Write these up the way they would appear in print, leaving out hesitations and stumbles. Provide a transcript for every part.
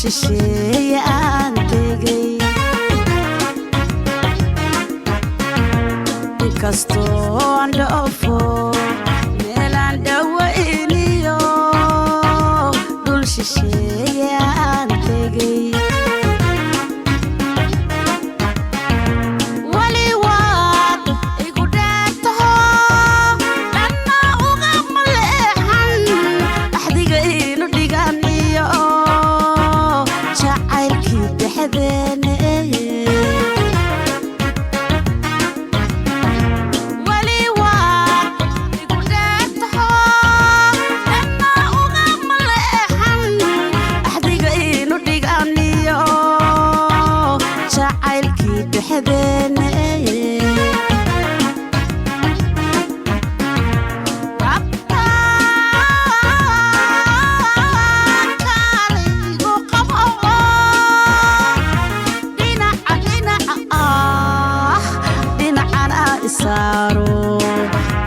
shisheeye aan tegay inkastoo aan dhoofo meelaan dhawayniyo dhul shisheeye aan tegay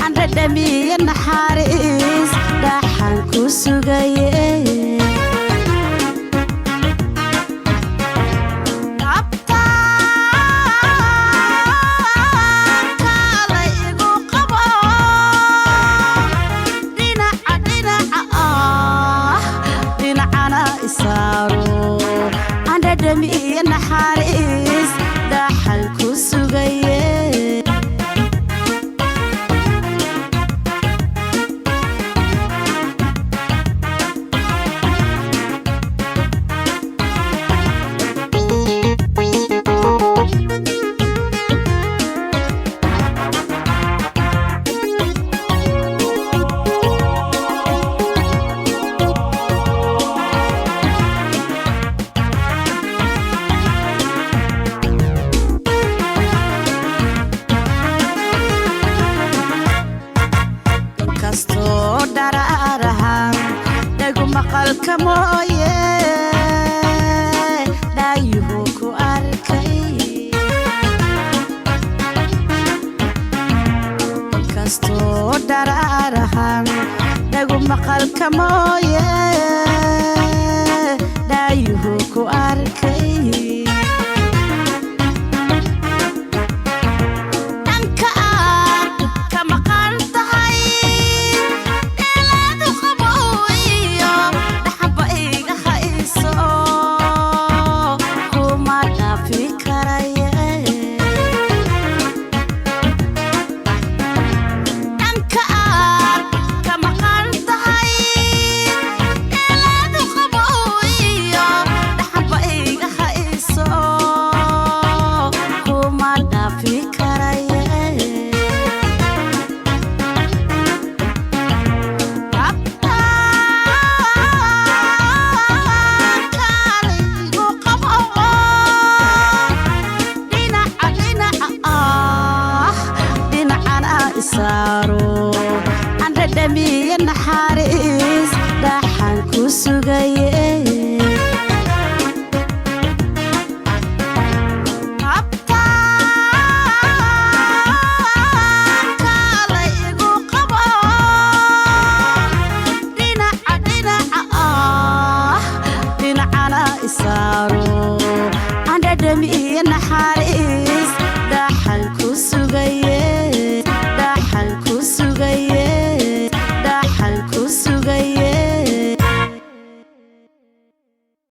andadhamiya naxariis dhaxan ku sugaye kalaygu qabo dhinacana isaaro andadhamiya naxariis dhaxan ku sugaye maqalka mooye dhaayuhu ku arkay inkastoo dharaarahan dhagu maqalka mooye dhaayuhu ku arkay andadhamiya naxariis dhaxan ku sugaye kalaygu qabo dhinacana isaaro andadhamiya naxariis